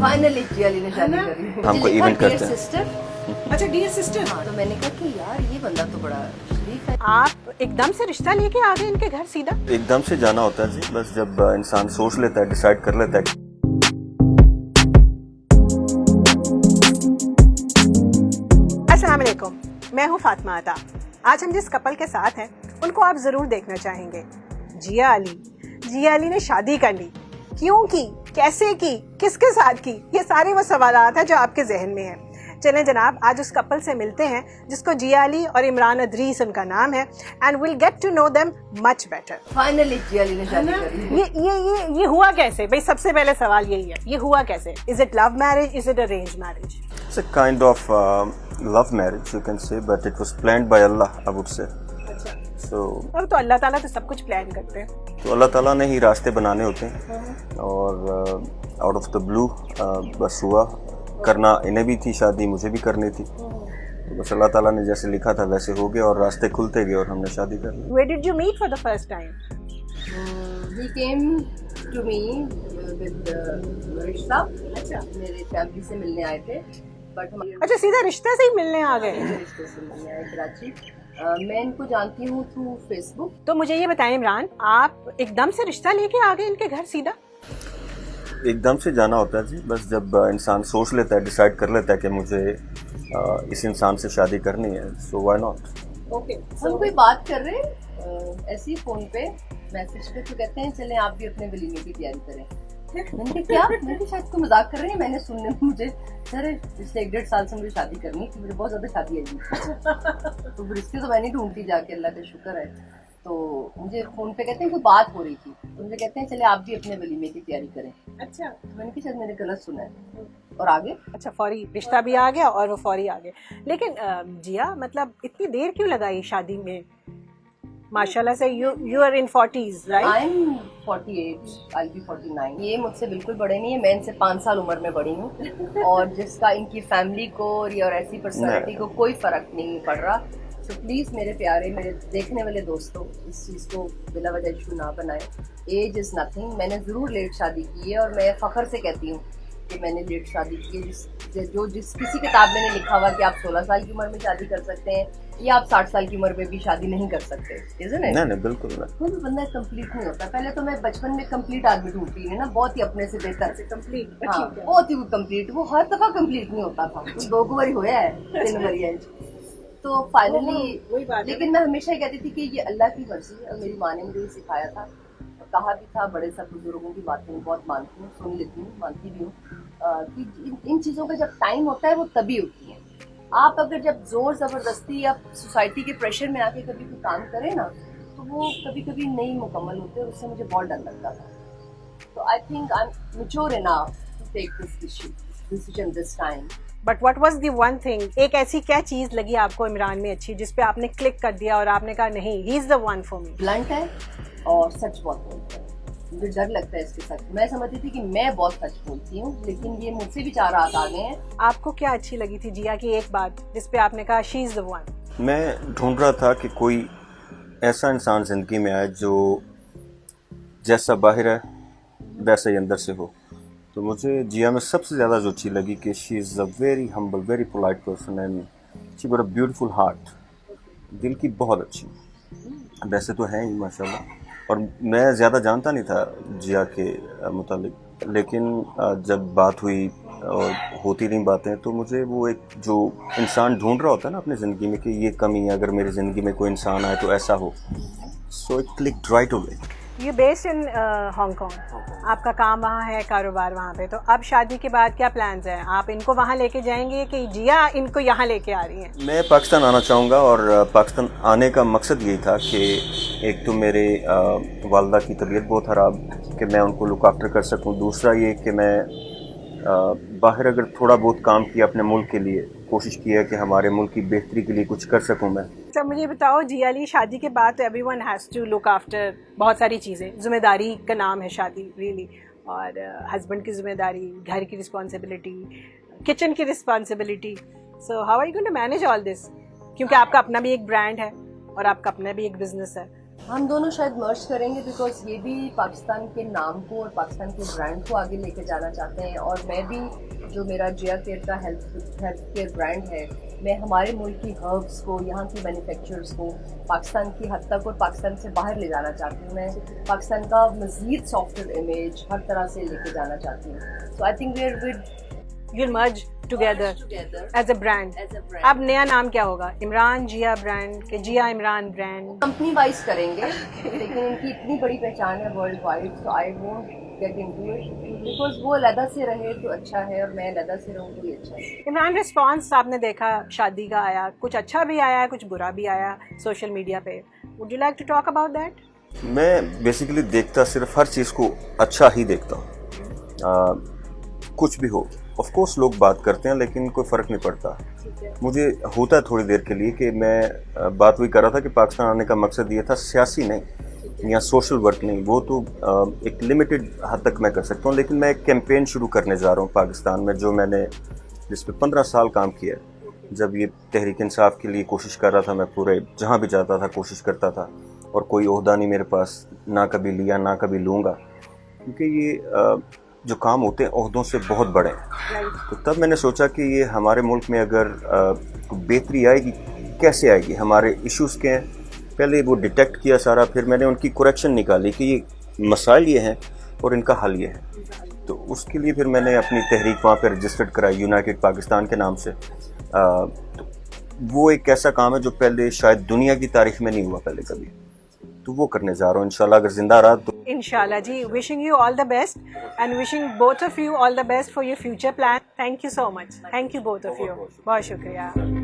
Finally Zia Ali ने शादी कर ली। हमको इवेंट करते हैं। सिस्टर। अच्छा डियर सिस्टर, हाँ, तो मैंने कहा कि यार ये बंदा तो बड़ा शरीफ है। आप एकदम से रिश्ता लेके आ गए इनके घर सीधा? एकदम से जाना होता है जी, बस जब इंसान सोच लेता है, डिसाइड कर लेता है। अस्सलाम वालेकुम, मैं हूँ फातिमा अता। आज हम जिस कपल के साथ हैं उनको आप ज़रूर देखना चाहेंगे। जिया अली ने शादी कर ली। क्यों की, कैसे की, किसके साथ की, ये सारे वो सवालात हैं जो आपके जहन में हैं। चलें जनाब, आज उस कपल से मिलते हैं जिसको जिया अली और इमरान अदरीस उनका नाम है, and will get to know them much better. Finally Zia Ali ने शादी कर ली। ये हुआ कैसे भाई? सबसे पहले सवाल यही है, ये हुआ कैसे? Is it love marriage, is it arrange marriage? It's a kind of love marriage, you can say, but it was planned by Allah, I would say. So, अब तो अल्लाह ताला तो सब कुछ प्लान करते हैं। तो अल्लाह ताला ने ही रास्ते बनाने होते हैं, और आउट ऑफ द ब्लू बस हुआ। करना इन्हें भी थी शादी, मुझे भी करनी थी, तो बस अल्लाह ताला ने जैसे लिखा था वैसे हो गया, और रास्ते खुलते गए और हमने शादी कर ली। Where did you meet for the first time? He came to me with रिश्ता। अच्छा, मेरे फैमिली से मिलने आए थे, बट हम अच्छा सीधा रिश्ते से ही मिलने आ गए? रिश्ते से मिलने आए कराची। मैं इनको जानती हूँ थ्रू फेसबुक। तो मुझे ये बताएं इमरान, आप एकदम से रिश्ता लेके आ गए इनके घर सीधा? एकदम से जाना होता है जी, बस जब इंसान सोच लेता है, डिसाइड कर लेता है कि मुझे इस इंसान से शादी करनी है, सो व्हाई नॉट। ओके, हम कोई बात कर रहे हैं ऐसे ही फोन पे, मैसेज पे, तो कहते हैं चलें आप भी अपने वलीमे की तैयारी करें। मैंने कहा क्या? मैंने कहा शायद कोई मजाक कर रहे हैं। मैंने सुनने में मुझे सर पिछले 1-1.5 साल से मुझे शादी करनी थी, मुझे बहुत ज्यादा शादी आई तो फिर इसके तो मैं नहीं ढूंढती जाके, अल्लाह का शुक्र है। तो मुझे फोन पे कहते हैं कोई बात हो रही थी, तो मुझे कहते हैं चले आप भी अपने वलीमे की तैयारी करें। अच्छा, तो मैंने कहा शायद मैंने गलत सुना है, और आगे अच्छा फौरी रिश्ता भी आ गया और वो फौरी आ गए। लेकिन जिया, मतलब इतनी देर क्यों लगाई शादी में? माशाल्लाह से you are in 40s, right? I am 48, I be 49। ये मुझसे बिल्कुल बड़े नहीं है, मैं इनसे 5 साल उम्र में बड़ी हूँ, और जिसका इनकी फैमिली को और ऐसी पर्सनालिटी को कोई फर्क नहीं पड़ रहा। तो प्लीज़ मेरे प्यारे, मेरे देखने वाले दोस्तों, इस चीज़ को बिला वजह इशू ना बनाएं। Age is nothing. मैंने ज़रूर लेट शादी की है, और मैं फ़ख्र से कहती हूँ कि मैंने लेट शादी की है। जिस किसी किताब में नहीं लिखा हुआ कि आप 16 साल की उम्र में शादी कर सकते हैं, या आप 60 साल की उम्र में भी शादी नहीं कर सकते, isn't it? नहीं बिल्कुल नहीं। कोई भी बंदा कंप्लीट नहीं होता। पहले तो मैं बचपन में कंप्लीट आदमी ढूंढती है ना, बहुत ही अपने से बेहतर से कंप्लीट। हाँ, बहुत ही कंप्लीट। वो हर दफा कंप्लीट नहीं होता था, 2 बारी होया है, 3 बारी है। तो फाइनली, लेकिन मैं हमेशा ही कहती थी कि ये अल्लाह की मर्जी है, और मेरी माँ ने मुझे ये सिखाया था, और कहा भी था। बड़े सब बुजुर्गों की बातें बहुत मानती हूँ, सुन लेती हूँ, मानती भी हूँ कि इन चीज़ों का जब टाइम होता है वो तभी होती है। आप अगर जब जोर ज़बरदस्ती या सोसाइटी के प्रेशर में आके कभी कोई काम करें ना, तो वो कभी कभी नहीं मुकम्मल होते, और उससे मुझे बहुत डर लगता था। तो I think I am mature enough to take this decision this time. But what was the one thing, एक ऐसी क्या चीज़ लगी आपको इमरान में अच्छी, जिस पे आपने क्लिक कर दिया और आपने कहा नहीं, he is the one for me? Blunt है और सच बहुत बोलता है। मुझे डर लगता है इसके साथ। मैं समझती थी कि मैं बहुत सच बोलती हूँ, लेकिन ये मुझसे भी 4 हाथ आगे हैं। आपको क्या अच्छी लगी थी जिया की एक बात जिस पे आपने कहा शी इज़ द वन? मैं ढूंढ रहा था कि कोई ऐसा इंसान ज़िंदगी में आए जो जैसा बाहर है वैसा ही अंदर से हो। तो मुझे जिया में सबसे ज़्यादा जो अच्छी लगी कि she is a very humble, very polite person, and she got a beautiful heart. दिल की बहुत अच्छी, वैसे तो है ही माशाल्लाह। और मैं ज़्यादा जानता नहीं था जिया के मुतालिक, लेकिन जब बात हुई और होती रही बातें, तो मुझे वो एक जो इंसान ढूंढ रहा होता है ना अपनी ज़िंदगी में कि ये कमी है, अगर मेरी ज़िंदगी में कोई इंसान आए तो ऐसा हो, so it clicked right away. You based in Hong Kong, आपका काम वहाँ है, कारोबार वहाँ पे, तो अब शादी के बाद क्या प्लान्स हैं? आप इनको वहाँ लेके जाएंगे कि जिया इनको यहाँ लेके आ रही हैं? मैं पाकिस्तान आना चाहूँगा, और पाकिस्तान आने का मकसद यही था कि एक तो मेरे वालदा की तबीयत बहुत ख़राब, कि मैं उनको लुक आफ्टर कर सकूँ। दूसरा ये कि मैं बाहर अगर थोड़ा बहुत काम किया अपने मुल्क के लिए, कोशिश की है कि हमारे मुल्क की बेहतरी के लिए कुछ कर सकूं मैं। अच्छा मुझे बताओ, जिया अली, शादी के बाद तो everyone has to look after बहुत सारी चीज़ें, जिम्मेदारी का नाम है शादी रियली, और हस्बैंड की जिम्मेदारी, घर की रिस्पॉन्सिबिलिटी, किचन की responsibility. So how are you going to manage all this? क्योंकि आपका अपना भी एक ब्रांड है और आपका अपना भी एक बिजनेस है, हम दोनों शायद मर्ज करेंगे बिकॉज ये भी पाकिस्तान के नाम को और पाकिस्तान के ब्रांड को आगे लेके जाना चाहते हैं, और मैं भी जो मेरा जिया केयर का हेल्थ केयर ब्रांड है, मैं हमारे मुल्क की हर्ब्स को, यहाँ की मैन्युफैक्चरर्स को पाकिस्तान की हद तक और पाकिस्तान से बाहर ले जाना चाहती हूँ। मैं पाकिस्तान का मज़ीद सॉफ्टवेयर इमेज हर तरह से लेके जाना चाहती हूँ। So I think we are with You'll merge together as a brand. अब नया नाम क्या होगा? इमरान जिया ब्रांड के जिया इमरान ब्रांड? कंपनी वाइज करेंगे, लेकिन इनकी इतनी बड़ी पहचान है वर्ल्ड वाइड, तो I won't get into it because वो अलहदा से रहे तो अच्छा है और मैं अलहदा से रहूँ तो भी अच्छा है। इमरान, रिस्पॉन्स आपने देखा शादी का आया, कुछ अच्छा भी आया, कुछ बुरा भी आया सोशल मीडिया पे. Would you like to talk about that? मैं बेसिकली देखता सिर्फ हर चीज़ को अच्छा ही देखता हूँ, कुछ भी हो. ऑफ कोर्स लोग बात करते हैं लेकिन कोई फ़र्क नहीं पड़ता. मुझे होता है थोड़ी देर के लिए कि मैं बात वही कर रहा था कि पाकिस्तान आने का मकसद ये था, सियासी नहीं या सोशल वर्क नहीं, वो तो एक लिमिटेड हद तक मैं कर सकता हूँ. लेकिन मैं एक कैंपेन शुरू करने जा रहा हूँ पाकिस्तान में, जो मैंने जिस पे 15 साल काम किया. जब ये तहरीक इंसाफ के लिए कोशिश कर रहा था, मैं पूरे जहाँ भी जाता था कोशिश करता था, और कोई ओहदा नहीं मेरे पास, ना कभी लिया ना कभी लूँगा, क्योंकि ये जो काम होते हैं ओहदों से बहुत बड़े हैं. तो तब मैंने सोचा कि ये हमारे मुल्क में अगर बेहतरी आएगी, कैसे आएगी, हमारे इश्यूज़ के हैं, पहले वो डिटेक्ट किया सारा, फिर मैंने उनकी करेक्शन निकाली कि ये मसाइल ये हैं और इनका हल ये है. तो उसके लिए फिर मैंने अपनी तहरीक वहाँ पर रजिस्टर्ड कराई यूनाइटेड पाकिस्तान के नाम से. तो वो एक ऐसा काम है जो पहले शायद दुनिया की तारीख में नहीं हुआ पहले कभी, तो वो करने जा रहा हूँ इंशाल्लाह, अगर जिंदा रहा तो. इंशाल्लाह जी. Wishing you all the best and wishing both of you all the best for your future plan. Thank you so much. Thank you both of you. बहुत शुक्रिया.